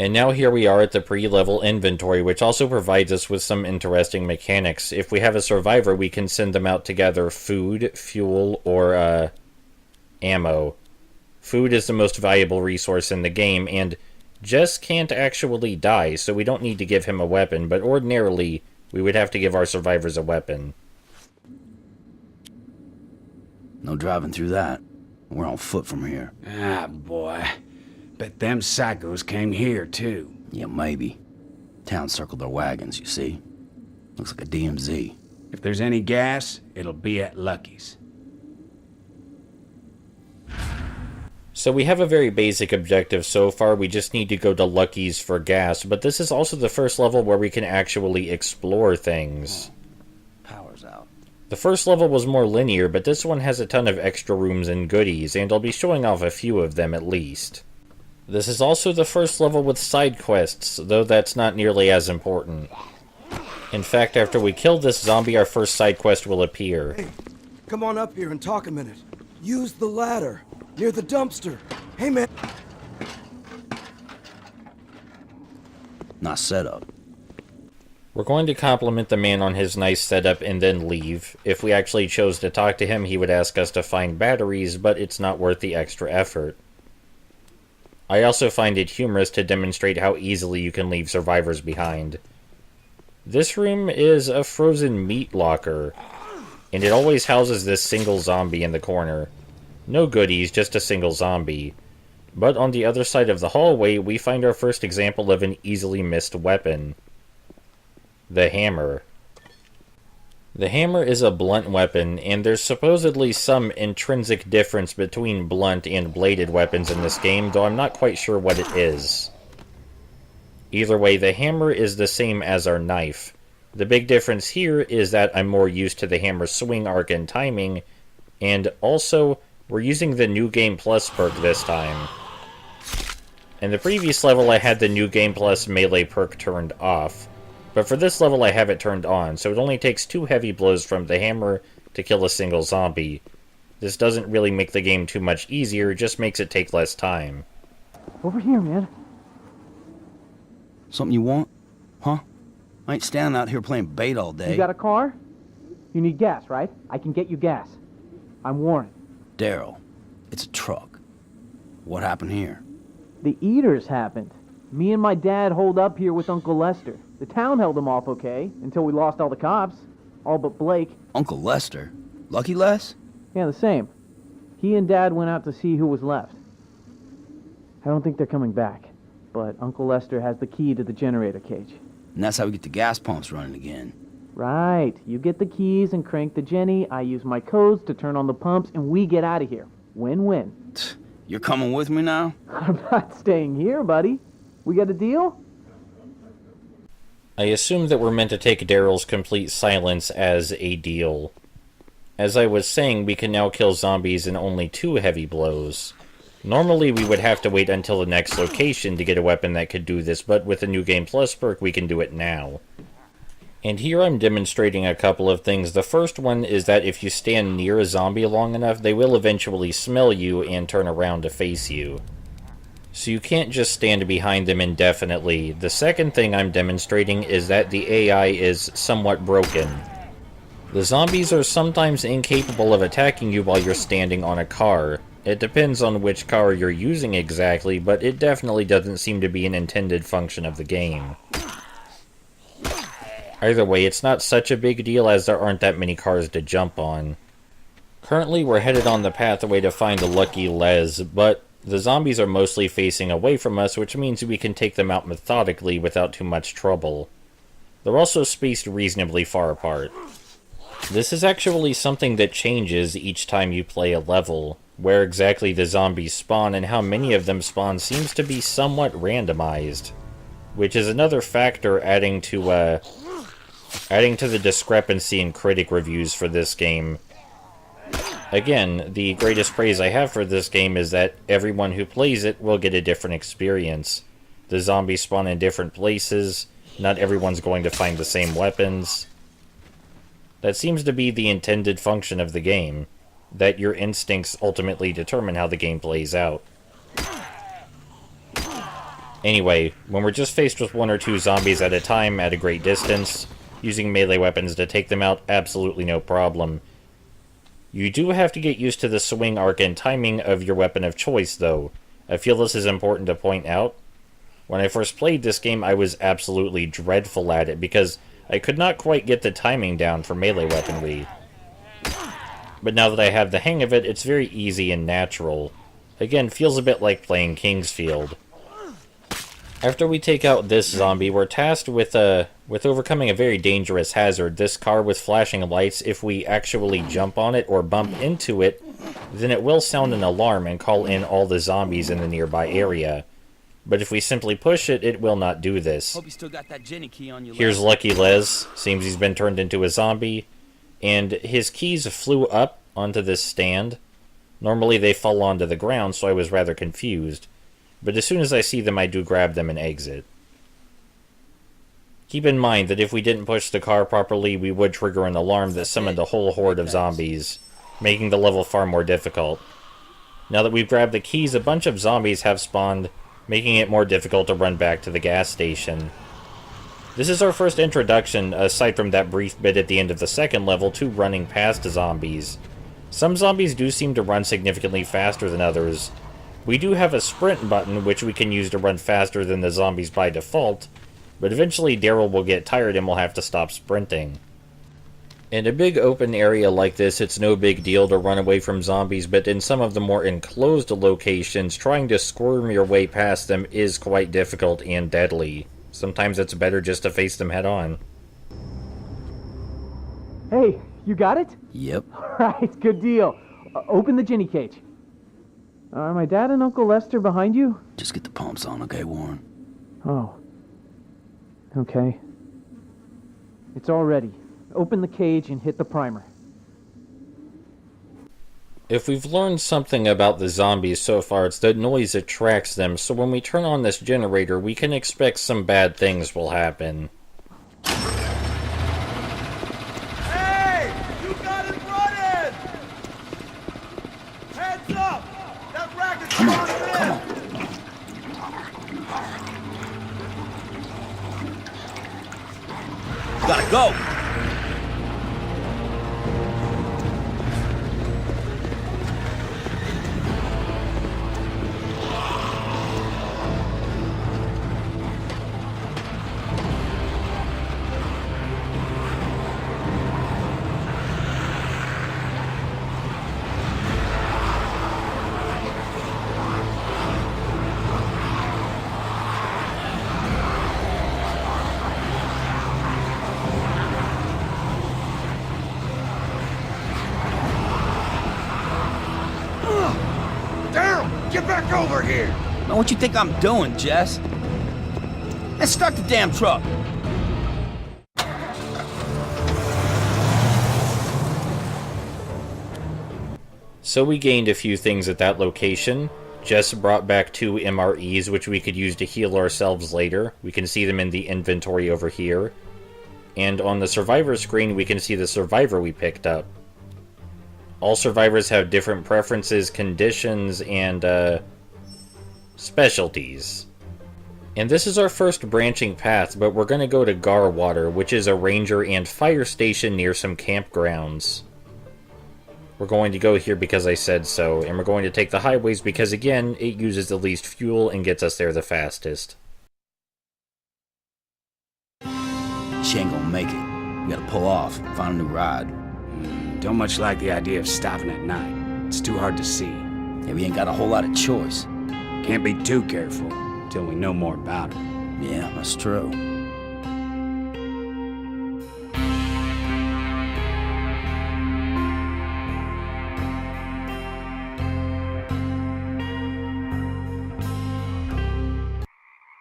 And now here we are at the pre-level inventory, which also provides us with some interesting mechanics. If we have a survivor, we can send them out to gather food, fuel, or ammo. Food is the most valuable resource in the game, and Jess can't actually die, so we don't need to give him a weapon, but ordinarily, we would have to give our survivors a weapon. No driving through that. We're on foot from here. Ah, boy. Bet them psychos came here, too. Yeah, maybe. Town circled their wagons, you see. Looks like a DMZ. If there's any gas, it'll be at Lucky's. So we have a very basic objective so far. We just need to go to Lucky's for gas, but this is also the first level where we can actually explore things. Power's out. The first level was more linear, but this one has a ton of extra rooms and goodies, and I'll be showing off a few of them at least. This is also the first level with side quests, though that's not nearly as important. In fact, after we kill this zombie, our first side quest will appear. Hey, come on up here and talk a minute. Use the ladder, near the dumpster. Hey, man. Nice setup. We're going to compliment the man on his nice setup and then leave. If we actually chose to talk to him, he would ask us to find batteries, but it's not worth the extra effort. I also find it humorous to demonstrate how easily you can leave survivors behind. This room is a frozen meat locker, and it always houses this single zombie in the corner. No goodies, just a single zombie. But on the other side of the hallway, we find our first example of an easily missed weapon. The hammer. The hammer is a blunt weapon, and there's supposedly some intrinsic difference between blunt and bladed weapons in this game, though I'm not quite sure what it is. Either way, the hammer is the same as our knife. The big difference here is that I'm more used to the hammer's swing arc and timing, and also, we're using the New Game Plus perk this time. In the previous level, I had the New Game Plus melee perk turned off. But for this level I have it turned on, so it only takes 2 heavy blows from the hammer to kill a single zombie. This doesn't really make the game too much easier, it just makes it take less time. Over here, man. Something you want? Huh? I ain't standing out here playing bait all day. You got a car? You need gas, right? I can get you gas. I'm Warren. Daryl, it's a truck. What happened here? The Eaters happened. Me and my dad holed up here with Uncle Lester. The town held him off okay, until we lost all the cops. All but Blake. Uncle Lester? Lucky Les? Yeah, the same. He and Dad went out to see who was left. I don't think they're coming back, but Uncle Lester has the key to the generator cage. And that's how we get the gas pumps running again. Right. You get the keys and crank the Jenny, I use my codes to turn on the pumps, and we get out of here. Win-win. You're coming with me now? I'm not staying here, buddy. We got a deal? I assume that we're meant to take Daryl's complete silence as a deal. As I was saying, we can now kill zombies in only 2 heavy blows. Normally we would have to wait until the next location to get a weapon that could do this, but with the New Game Plus perk we can do it now. And here I'm demonstrating a couple of things. The first one is that if you stand near a zombie long enough, they will eventually smell you and turn around to face you. So you can't just stand behind them indefinitely. The second thing I'm demonstrating is that the AI is somewhat broken. The zombies are sometimes incapable of attacking you while you're standing on a car. It depends on which car you're using exactly, but it definitely doesn't seem to be an intended function of the game. Either way, it's not such a big deal as there aren't that many cars to jump on. Currently, we're headed on the pathway to find the Lucky Les, but the zombies are mostly facing away from us, which means we can take them out methodically without too much trouble. They're also spaced reasonably far apart. This is actually something that changes each time you play a level. Where exactly the zombies spawn and how many of them spawn seems to be somewhat randomized, which is another factor adding to the discrepancy in critic reviews for this game. Again, the greatest praise I have for this game is that everyone who plays it will get a different experience. The zombies spawn in different places, not everyone's going to find the same weapons. That seems to be the intended function of the game, that your instincts ultimately determine how the game plays out. Anyway, when we're just faced with 1 or 2 zombies at a time at a great distance, using melee weapons to take them out, absolutely no problem. You do have to get used to the swing arc and timing of your weapon of choice, though. I feel this is important to point out. When I first played this game, I was absolutely dreadful at it, because I could not quite get the timing down for melee weaponry. But now that I have the hang of it, it's very easy and natural. Again, feels a bit like playing Kingsfield. After we take out this zombie, we're tasked with overcoming a very dangerous hazard. This car with flashing lights. If we actually jump on it or bump into it, then it will sound an alarm and call in all the zombies in the nearby area. But if we simply push it, it will not do this. Hope you still got that Jenny key on your Here's Lucky Les. Seems he's been turned into a zombie. And his keys flew up onto this stand. Normally they fall onto the ground, so I was rather confused. But as soon as I see them, I do grab them and exit. Keep in mind that if we didn't push the car properly, we would trigger an alarm that summoned a whole horde of zombies, making the level far more difficult. Now that we've grabbed the keys, a bunch of zombies have spawned, making it more difficult to run back to the gas station. This is our first introduction, aside from that brief bit at the end of the second level, to running past zombies. Some zombies do seem to run significantly faster than others. We do have a sprint button, which we can use to run faster than the zombies by default, but eventually Daryl will get tired and will have to stop sprinting. In a big open area like this, it's no big deal to run away from zombies, but in some of the more enclosed locations, trying to squirm your way past them is quite difficult and deadly. Sometimes it's better just to face them head on. Hey, you got it? Yep. Alright, good deal. Open the Ginny cage. Are my dad and Uncle Lester behind you? Just get the pumps on, okay, Warren? Oh. Okay. It's all ready. Open the cage and hit the primer. If we've learned something about the zombies so far, it's that noise attracts them, so when we turn on this generator, we can expect some bad things will happen. Hey! You got it running! Heads up! That racket's coming in! Gotta go! Get back over here! Now what you think I'm doing, Jess? Let's start the damn truck! So we gained a few things at that location. Jess brought back 2 MREs, which we could use to heal ourselves later. We can see them in the inventory over here. And on the survivor screen, we can see the survivor we picked up. All survivors have different preferences, conditions, and specialties. And this is our first branching path, but we're going to go to Garwater, which is a ranger and fire station near some campgrounds. We're going to go here because I said so, and we're going to take the highways because, again, it uses the least fuel and gets us there the fastest. She ain't gonna make it. We gotta pull off, find a new ride. Don't much like the idea of stopping at night. It's too hard to see. Yeah, we ain't got a whole lot of choice. Can't be too careful till we know more about it. Yeah, that's true.